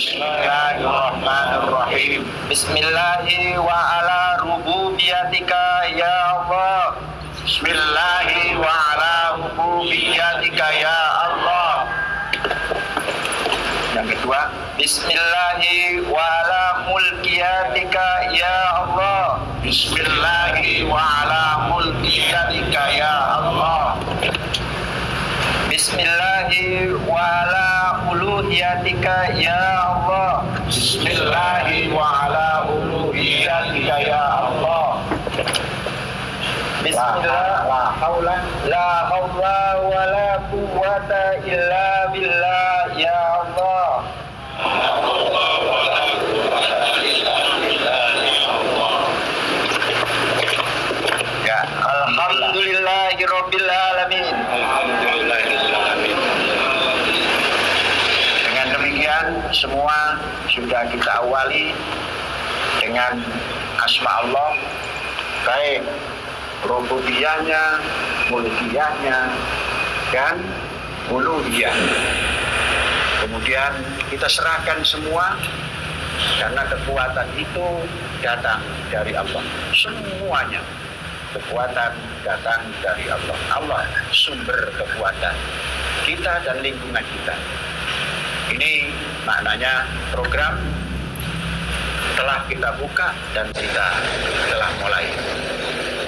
Bismillahirrahmanirrahim. Bismillahi wa ala rububiyatika ya Allah. Bismillahi wa ala rububiyatika ya Allah. Yang kedua, Bismillahi wa ala mulkiyatika ya Allah. Bismillahi wa ala mulkiyatika ya Allah. Bismillahi wa ala uluhiyatika ya Allah. Bismillahi wa ala uluhiyatika ya Allah. Bismillah, la haula wa la quwwata illa billah ya Allah. Ya, alhamdulillahirabbil alamin. Dengan demikian semua sudah kita awali dengan asma Allah, baik rububiyahnya, mulkiyahnya, dan uluhiyah. Kemudian kita serahkan semua karena kekuatan itu datang dari Allah. Semuanya kekuatan datang dari Allah. Allah sumber kekuatan kita dan lingkungan kita. Ini maknanya program telah kita buka dan kita telah mulai.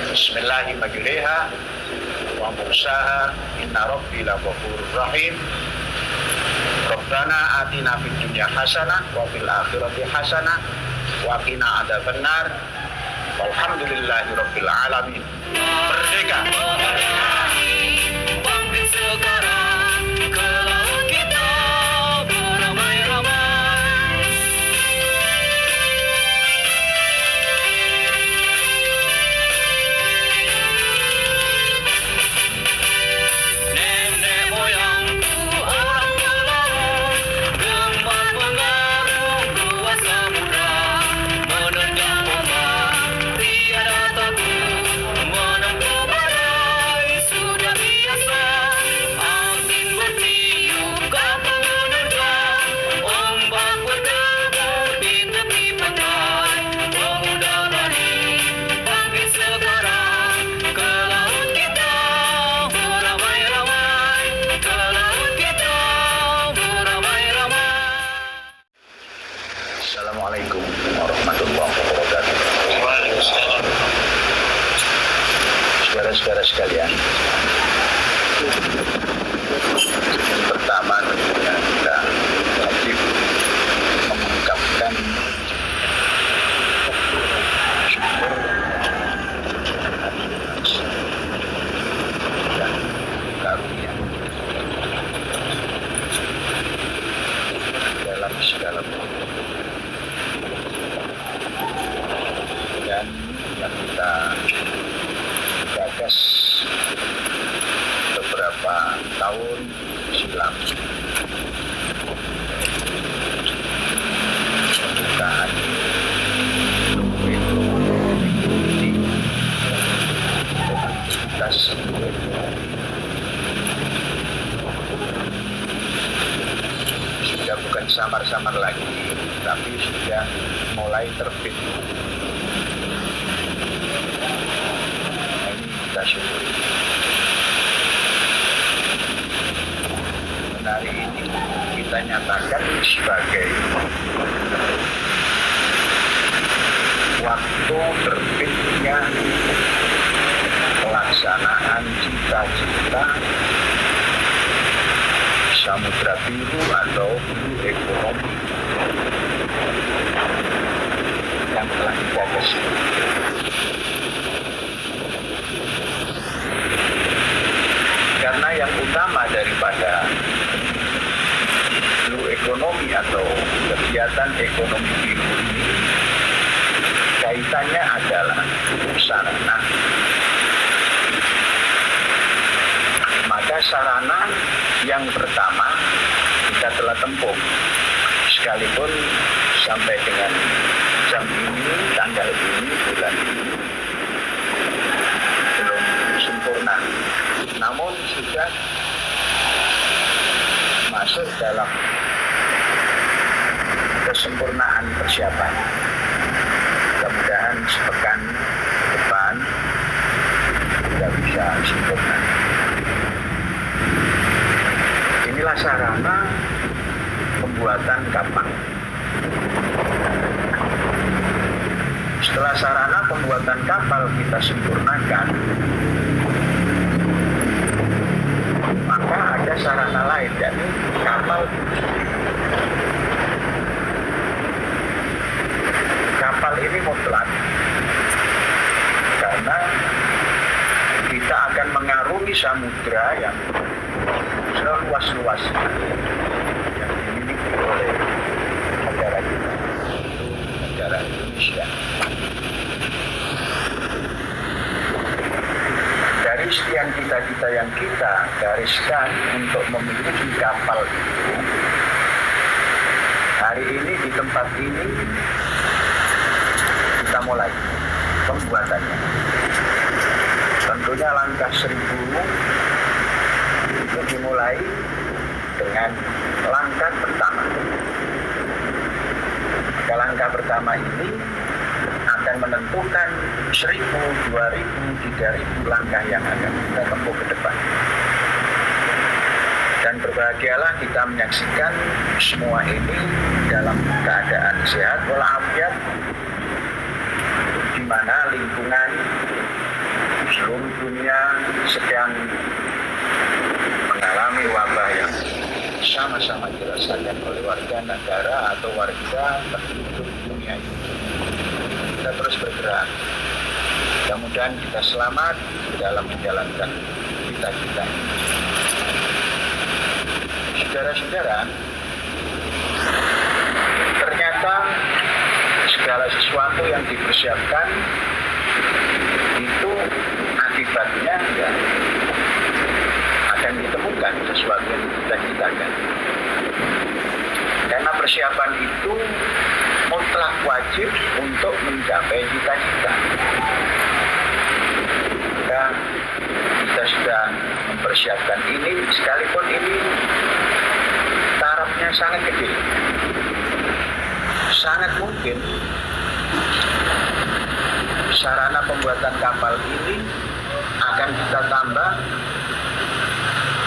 Bismillahirrahmanirrahim. Wa mursaha inna rabbi laghafurur rahim. Rabbana atina fid dunya hasanah wa fil akhirati hasanah wa qina adzabannar. Walhamdulillahirabbil alamin. Merdeka. Bangkit sekarang ke laut kita beramai-ramai. Nenek moyangku orang pelaut, gembar pengarung luas samudra, menendang ombak tiada takut, menempuh badai sudah biasa. Angin bertiup kapal menerjang, ombak bertabur di tepi pantai. Pemuda berani bangkit sekarang ke laut kita beramai-ramai, ke laut kita beramai-ramai. Assalamualaikum warahmatullahi wabarakatuh. Waalaikumsalam. Saudara-saudara sekalian, pertama tentunya kita wajib mengungkapkan syukur dan karunia dalam segala bentuk. Dan yang kita gagas beberapa tahun silam, pembukaan mengikuti aktivitas sudah bukan samar-samar lagi, tapi sudah mulai terbit. Ini kita syukuri. Hari ini kita nyatakan sebagai waktu terbitnya pelaksanaan cita-cita Samudra Biru atau Blue Economy yang telah digagas. Karena yang utama daripada Blue Economy atau kegiatan ekonomi biru ini kaitannya adalah sarana. Maka sarana yang pertama kita telah tempuh, sekalipun sampai dengan jam ini, tanggal ini, bulan ini belum sempurna, namun sudah masuk dalam kesempurnaan persiapan. Mudah-mudahan sepekan depan kita bisa sempurna. Inilah sarana pembuatan kapal. Setelah sarana pembuatan kapal kita sempurnakan, maka ada sarana lain, yakni kapal. Kapal ini mutlak karena kita akan mengarungi samudra yang seluas-luasnya yang dimiliki oleh negara kita, negara Indonesia. Dari sekian cita-cita yang kita gariskan untuk memiliki kapal itu, hari ini di tempat ini kita mulai pembuatannya. Tentunya langkah 1000 itu dimulai dengan langkah pertama. Maka langkah pertama ini akan menentukan 1000, 2000, 3000 langkah yang akan kita tempuh ke depan. Dan berbahagialah kita menyaksikan semua ini dalam keadaan sehat walafiat, di mana lingkungan seluruh dunia sedang mengalami wabah yang sama-sama dirasakan oleh warga negara atau warga penduduk dunia ini. Kita terus bergerak. Mudah-mudahan kita selamat dalam menjalankan cita-cita. Saudara-saudara, ternyata segala sesuatu yang dipersiapkan itu akibatnya ya akan ditemukan sesuatu yang kita-citakan. Karena persiapan itu mutlak wajib untuk mencapai cita-cita. Kita sudah mempersiapkan ini, sekalipun ini tarafnya sangat gede. Sangat mungkin sarana pembuatan kapal ini akan kita tambah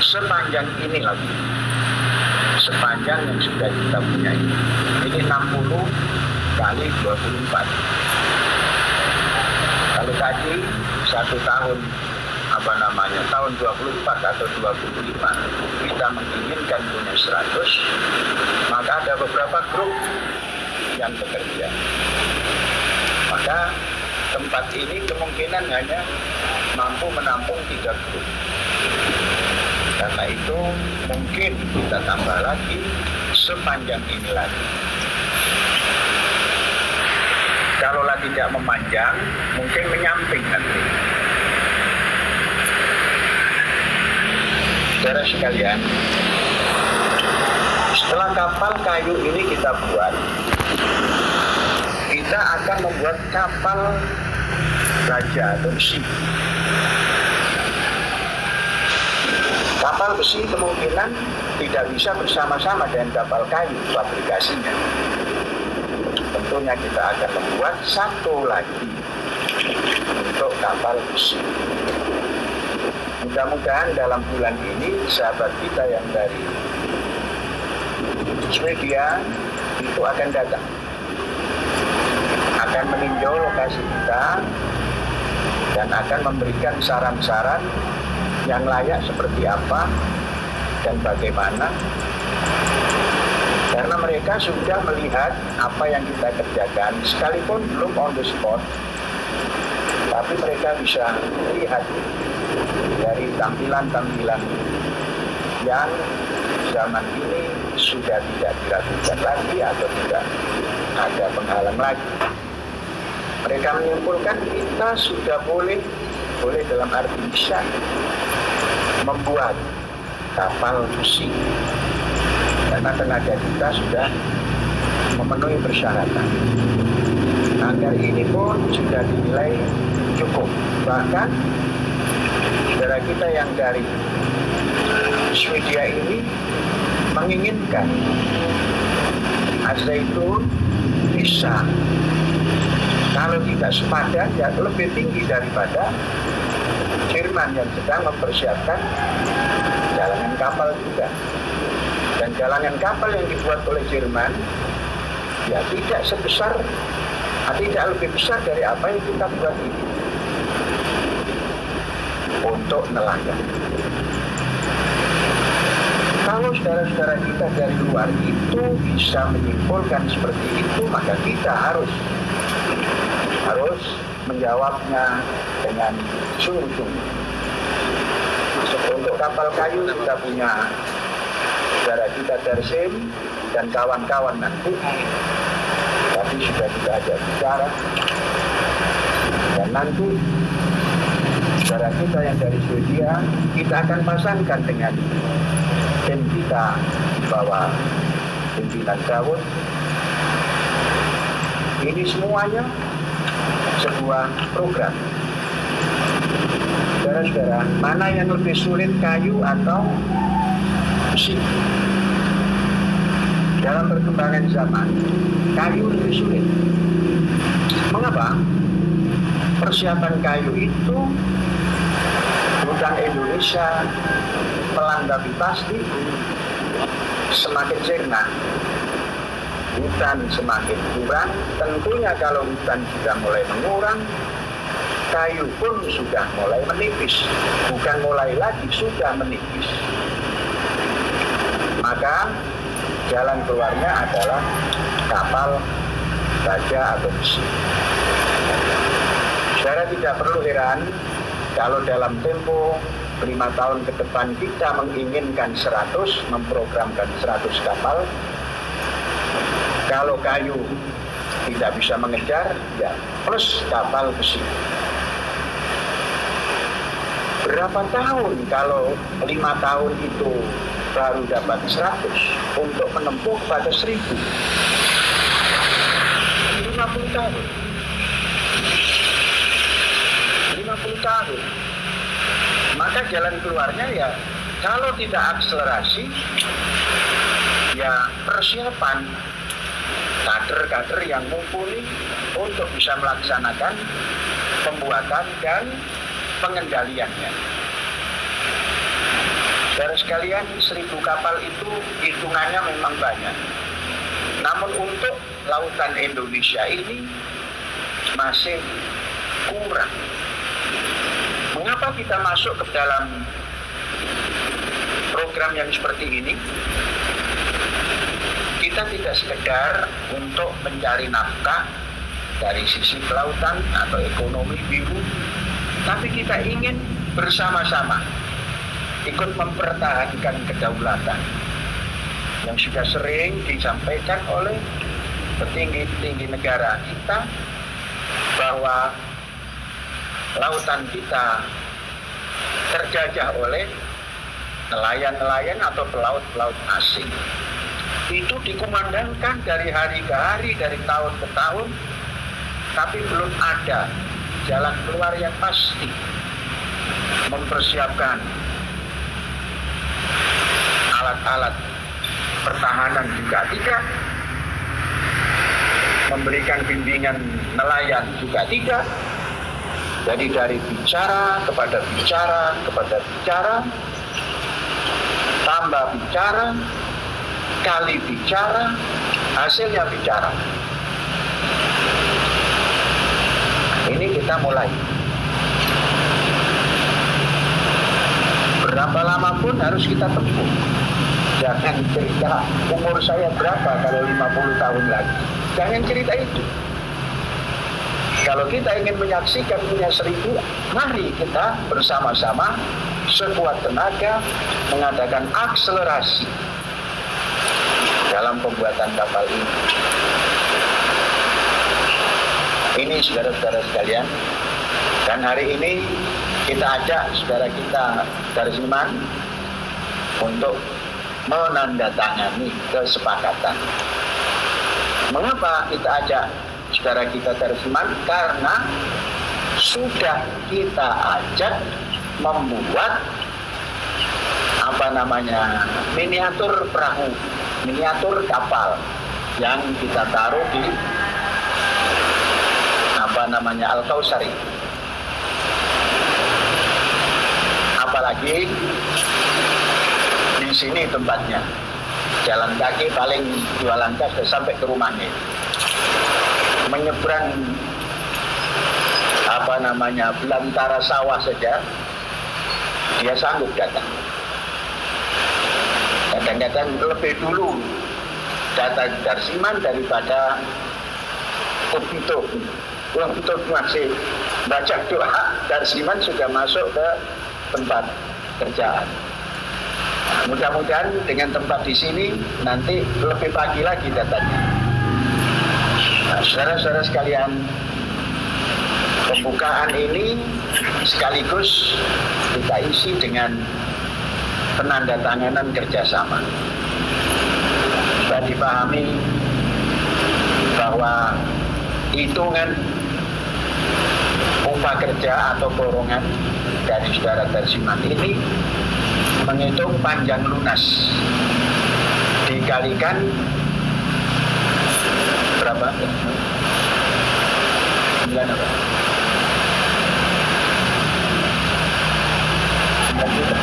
sepanjang ini lagi, sepanjang yang sudah kita punya ini 60 kali 24. Kalau tadi 1 tahun tahun 24 atau 25 kita menginginkan punya 100, maka ada beberapa grup yang bekerja. Maka tempat ini kemungkinan hanya mampu menampung 3 grup. Karena itu mungkin kita tambah lagi sepanjang ini lagi. Kalaulah tidak memanjang, mungkin menyamping nanti. Saudara sekalian, setelah kapal kayu ini kita buat, kita akan membuat kapal baja atau besi. Kapal besi kemungkinan tidak bisa bersama-sama dengan kapal kayu aplikasinya. Tentunya kita akan membuat satu lagi untuk kapal besi. Mudah-mudahan dalam bulan ini sahabat kita yang dari Swedia itu akan datang, akan meninjau lokasi kita dan akan memberikan saran-saran yang layak seperti apa dan bagaimana, karena mereka sudah melihat apa yang kita kerjakan sekalipun belum on the spot, tapi mereka bisa lihat dari tampilan-tampilan yang zaman ini sudah tidak diragukan lagi atau tidak ada penghalang lagi. Mereka menyimpulkan kita sudah boleh dalam arti bisa membuat kapal besi karena tenaga kita sudah memenuhi persyaratan. Anggar ini pun sudah dinilai cukup. Bahkan saudara kita yang dari Swedia ini menginginkan Al-Zaitun bisa, kalau tidak sepadan ya lebih tinggi daripada Jerman yang sedang mempersiapkan galangan kapal juga. Dan galangan kapal yang dibuat oleh Jerman ya tidak lebih besar dari apa yang kita buat ini untuk nelayan. Kalau saudara-saudara kita dari luar itu bisa menyimpulkan seperti itu, maka kita harus menjawabnya dengan sungguh-sungguh. Untuk kapal kayu kita punya saudara kita Darsim dan kawan-kawan nanti, tapi sudah kita ajak bicara, dan nanti saudara kita yang dari Swedia kita akan pasangkan dengan tim kita di bawah pimpinan Daud. Ini semuanya sebuah program. Saudara-saudara, mana yang lebih sulit, kayu atau besi? Dalam perkembangan zaman, kayu lebih sulit. Mengapa? Persiapan kayu itu hutan Indonesia melanggapi pasti semakin sirna, hutan semakin kurang. Tentunya kalau hutan sudah mulai mengurang, kayu pun sudah mulai menipis. Bukan mulai lagi, sudah menipis. Maka jalan keluarnya adalah kapal baja atau besi. Saudara tidak perlu heran kalau dalam tempo 5 tahun ke depan kita menginginkan 100, memprogramkan 100 kapal. Kalau kayu tidak bisa mengejar, ya plus kapal besi. Berapa tahun kalau 5 tahun itu baru dapat 100 untuk menempuh pada 1000? 50 tahun. 50 tahun. Maka jalan keluarnya ya kalau tidak akselerasi, ya persiapan kader-kader yang mumpuni untuk bisa melaksanakan pembuatan dan pengendaliannya. Saudara sekalian, 1000 kapal itu hitungannya memang banyak. Namun untuk lautan Indonesia ini masih kurang. Mengapa kita masuk ke dalam program yang seperti ini? Kita tidak sekedar untuk mencari nafkah dari sisi kelautan atau ekonomi biru, tapi kita ingin bersama-sama ikut mempertahankan kedaulatan yang sudah sering disampaikan oleh petinggi-petinggi negara kita, bahwa lautan kita terjajah oleh nelayan-nelayan atau pelaut-pelaut asing. Itu dikumandangkan dari hari ke hari, dari tahun ke tahun, tapi belum ada jalan keluar yang pasti. Mempersiapkan alat-alat pertahanan juga tidak, memberikan bimbingan nelayan juga tidak. Jadi dari bicara kepada bicara kepada bicara, tambah bicara, kali bicara, hasilnya bicara. Ini kita mulai. Berapa lama pun harus kita tempuh. Jangan cerita umur saya berapa kalau 50 tahun lagi. Jangan cerita itu. Kalau kita ingin menyaksikan punya 1000, mari kita bersama-sama sekuat tenaga mengadakan akselerasi dalam pembuatan kapal ini. Ini saudara-saudara sekalian, dan hari ini kita ajak saudara kita Darsiman untuk menandatangani kesepakatan. Mengapa kita ajak saudara kita Darsiman? Karena sudah kita ajak membuat miniatur perahu, miniatur kapal yang kita taruh di Al-Kautsari. Apalagi di sini tempatnya, jalan kaki paling 2 langkah sudah sampai ke rumahnya. Menyeberang belantara sawah saja dia sanggup datang. Kadang-kadang lebih dulu datang Darsiman daripada untuk masih baca doa, Darsiman sudah masuk ke tempat kerjaan. Mudah-mudahan dengan tempat di sini nanti lebih pagi lagi datanya. Nah, saudara-saudara sekalian, pembukaan ini sekaligus kita isi dengan penandatanganan kerjasama. Kita dipahami bahwa hitungan upah kerja atau borongan dari saudara Darsiman ini menghitung panjang lunas dikalikan berapa? 9 apa? 9 juta.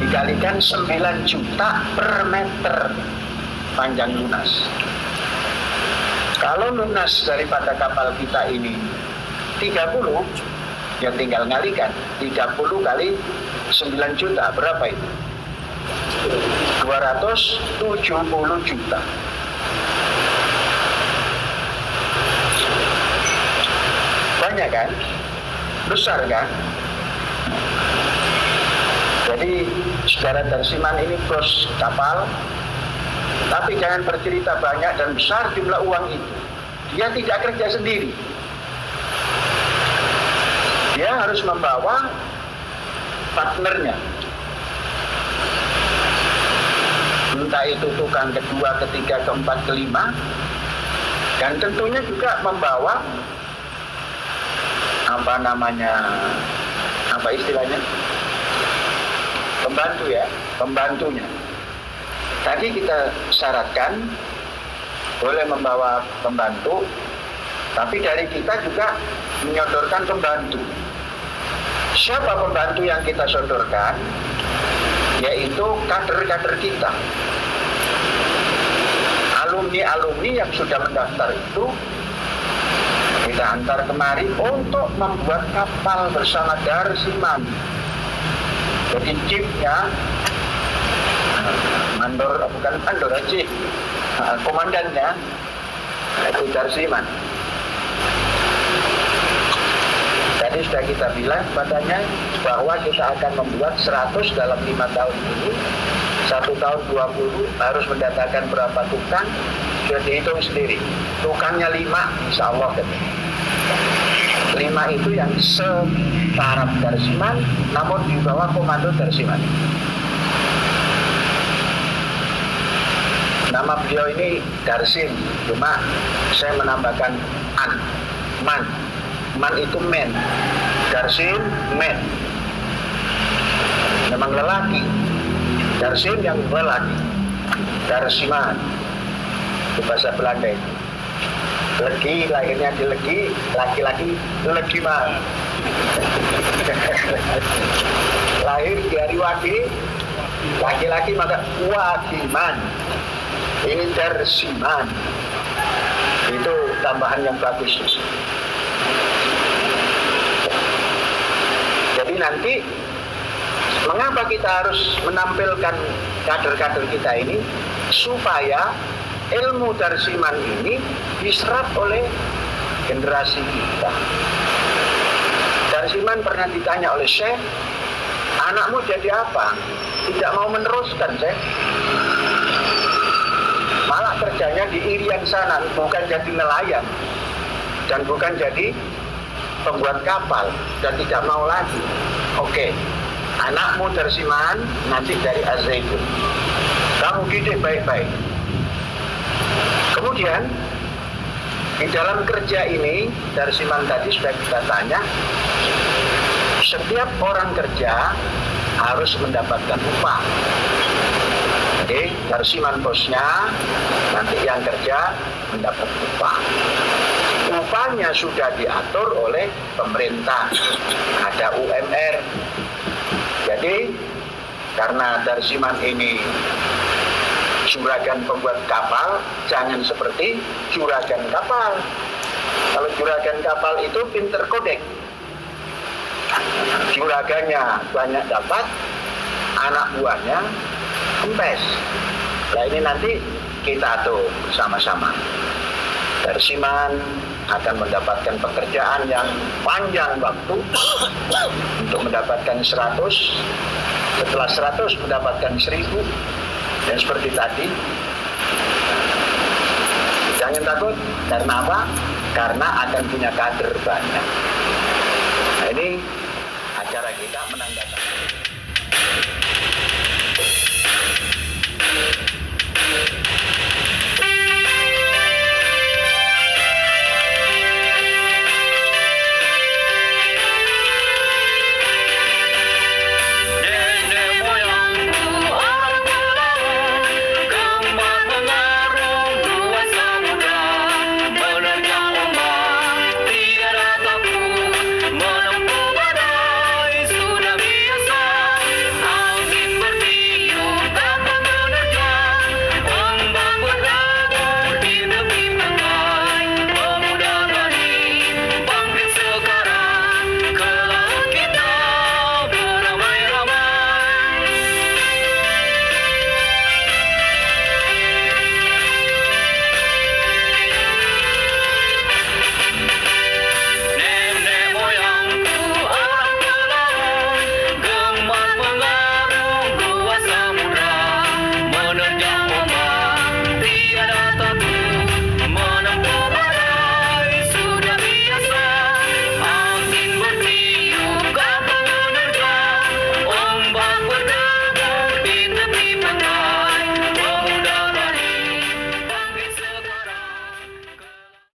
Dikalikan 9 juta per meter panjang lunas. Kalau lunas daripada kapal kita ini 30, ya tinggal ngalikan 30 kali 9 juta, berapa itu? 270 juta. Banyak kan? Besar kan? Jadi saudara Darsiman ini bos kapal, tapi jangan bercerita banyak dan besar jumlah uang itu. Dia tidak kerja sendiri. Dia harus membawa partnernya. Entah itu tukang kedua, ketiga, keempat, kelima. Dan tentunya juga membawa apa istilahnya? Pembantu ya, pembantunya. Tadi kita syaratkan boleh membawa pembantu, tapi dari kita juga menyodorkan pembantu. Siapa pembantu yang kita sodorkan? Yaitu kader-kader kita. Alumni-alumni yang sudah mendaftar itu kita antar kemari untuk membuat kapal bersama Darsiman. Jadi chiefnya komandannya itu Darsiman. Tadi sudah kita bilang padanya bahwa kita akan membuat 100 dalam 5 tahun ini. 1 tahun 20 harus mendatangkan berapa tukang, sudah dihitung sendiri. Tukangnya 5, insya Allah. 5 itu yang setaraf Darsiman, namun di bawah komando Darsiman. Nama beliau ini Darsim, cuma saya menambahkan man itu men, Darsim men. Memang lelaki. Darsim yang lelaki. Darsiman itu bahasa Belanda itu. Legi, lahirnya di Legi, laki-laki Legiman. Lahir di hari Wage, laki-laki maka Wagiman. Ini Darsiman. Itu tambahan yang bagus. Jadi nanti mengapa kita harus menampilkan kader-kader kita ini supaya ilmu Darsiman ini diserap oleh generasi kita. Darsiman pernah ditanya oleh Syekh, anakmu jadi apa? Tidak mau meneruskan, Syekh. Malah kerjanya di Irian sana, bukan jadi nelayan dan bukan jadi pembuat kapal, dan tidak mau lagi. Oke, anakmu Darsiman nanti dari Az-Zaitun. Kamu didik baik-baik. Kemudian di dalam kerja ini Darsiman tadi sudah kita tanya, setiap orang kerja harus mendapatkan upah. Oke, Darsiman bosnya, nanti yang kerja mendapat upah. Upahnya sudah diatur oleh pemerintah, ada UMR. Jadi karena Darsiman ini juragan pembuat kapal, jangan seperti juragan kapal. Kalau juragan kapal itu pinter kodek, juragannya banyak dapat, anak buahnya kempes. Nah ini nanti kita atur bersama-sama. Darsiman akan mendapatkan pekerjaan yang panjang waktu untuk mendapatkan 100, setelah 100 mendapatkan 1000, dan seperti tadi. Jangan takut, karena apa? Karena akan punya kader banyak. Nah ini acara kita menandakan